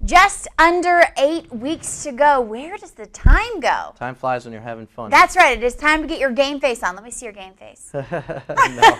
Just under 8 weeks to go. Where does the time go? Time flies when you're having fun. That's right. It is time to get your game face on. Let me see your game face. No,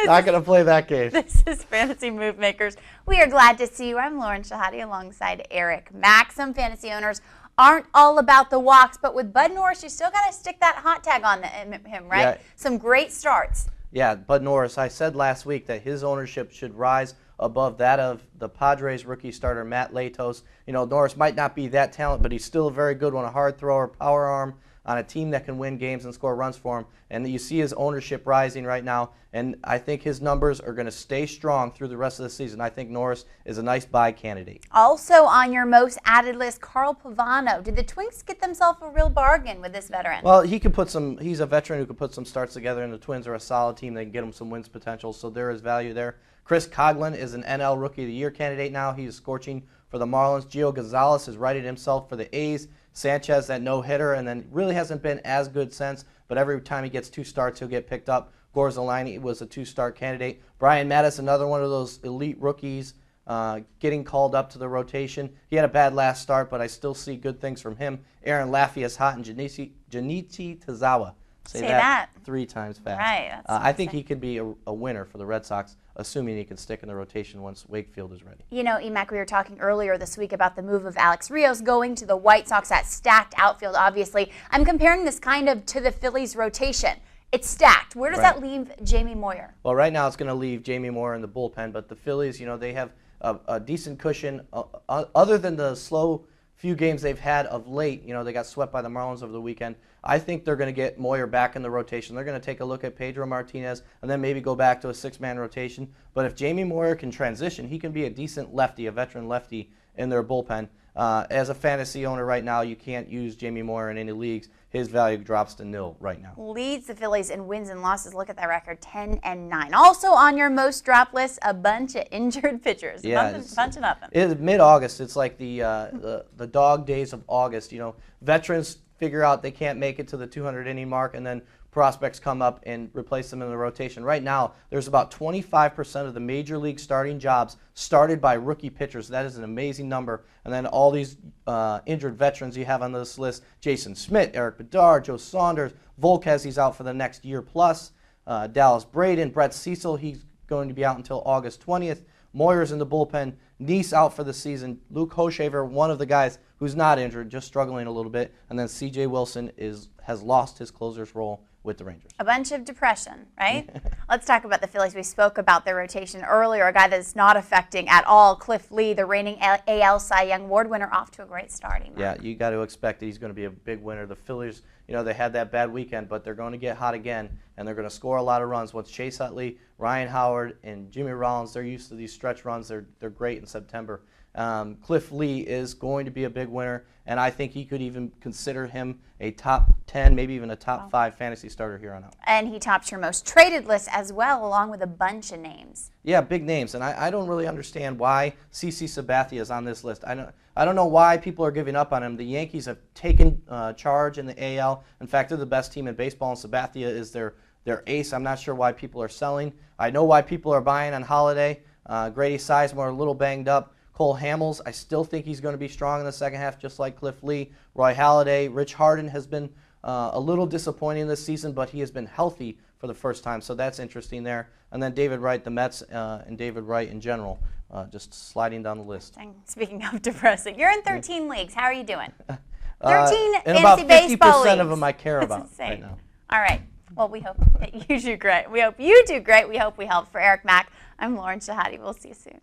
not going to play that game. This is Fantasy Move Makers. We are glad to see you. I'm Lauren Shehadi alongside Eric Mack. Some fantasy owners aren't all about the walks, but with Bud Norris, you still got to stick that hot tag on him, right? Yeah. Some great starts. Yeah, Bud Norris, I said last week that his ownership should rise above that of the Padres rookie starter Matt Latos. You know, Norris might not be that talented, but he's still a very good one, a hard thrower, power arm on a team that can win games and score runs for him. And you see his ownership rising right now, and I think his numbers are going to stay strong through the rest of the season. I think Norris is a nice buy candidate. Also on your most added list, Carl Pavano. Did the Twins get themselves a real bargain with this veteran? Well, he could put some. He's a veteran who could put some starts together, and the Twins are a solid team. They can get him some wins potential, so there is value there. Chris Coghlan is an NL Rookie of the Year candidate now. He is scorching for the Marlins. Gio Gonzalez has righted himself for the A's. Sanchez, that no-hitter, and then really hasn't been as good since, but every time he gets 2 starts, he'll get picked up. Gorzolini was a 2-star candidate. Brian Mattis, another one of those elite rookies, getting called up to the rotation. He had a bad last start, but I still see good things from him. Aaron Laffey is hot, and Junichi Tazawa. Say that 3 times fast. Right. I think he could be a winner for the Red Sox, assuming he can stick in the rotation once Wakefield is ready. You know, Mack, we were talking earlier this week about the move of Alex Rios going to the White Sox, that stacked outfield, obviously. I'm comparing this kind of to the Phillies' rotation. It's stacked. Where does that leave Jamie Moyer? Well, right now it's going to leave Jamie Moyer in the bullpen, but the Phillies, you know, they have a decent cushion. Other than the slow few games they've had of late, you know, they got swept by the Marlins over the weekend. I think they're going to get Moyer back in the rotation. They're going to take a look at Pedro Martinez and then maybe go back to a 6-man rotation. But if Jamie Moyer can transition, he can be a decent lefty, a veteran lefty in their bullpen. As a fantasy owner right now, you can't use Jamie Moyer in any leagues. His value drops to 0 right now. Leads the Phillies in wins and losses. Look at that record, 10-9. Also on your most drop list, a bunch of injured pitchers. Yeah, bunch of nothing. It's mid-August. It's like the dog days of August. You know, veterans figure out they can't make it to the 200-inning mark, and then prospects come up and replace them in the rotation. Right now, there's about 25% of the major league starting jobs started by rookie pitchers. That is an amazing number. And then all these injured veterans you have on this list: Jason Smith, Eric Bedard, Joe Saunders, Volquez, he's out for the next year plus, Dallas Braden, Brett Cecil, he's going to be out until August 20th. Moyer's in the bullpen. Neese out for the season. Luke Hochevar, one of the guys who's not injured, just struggling a little bit. And then C.J. Wilson has lost his closer's role with the Rangers. A bunch of depression, right? Let's talk about the Phillies. We spoke about their rotation earlier. A guy that's not affecting at all, Cliff Lee, the reigning AL Cy Young Award winner, off to a great start. Yeah, you got to expect that he's going to be a big winner. The Phillies, you know, they had that bad weekend, but they're going to get hot again, and they're going to score a lot of runs. Once Chase Utley, Ryan Howard, and Jimmy Rollins, they're used to these stretch runs. They're great in September. Cliff Lee is going to be a big winner, and I think he could even consider him a top 10, maybe even a top 5 fantasy starter here on out. And he tops your most traded list as well, along with a bunch of names. Yeah, big names, and I don't really understand why CC Sabathia is on this list. I don't know why people are giving up on him. The Yankees have taken charge in the AL. In fact, they're the best team in baseball, and Sabathia is their ace. I'm not sure why people are selling. I know why people are buying on Holiday. Grady Sizemore a little banged up. Cole Hamels, I still think he's going to be strong in the second half, just like Cliff Lee. Roy Halladay, Rich Harden has been a little disappointing this season, but he has been healthy for the first time, so that's interesting there. And then David Wright, the Mets, and David Wright in general, just sliding down the list. Speaking of depressing, you're in 13 leagues. How are you doing? 13 and fantasy baseball leagues. About 50% of them I care about right now. All right. Well, we hope that you do great. We hope you do great. We hope we help. For Eric Mack, I'm Lauren Shehadi. We'll see you soon.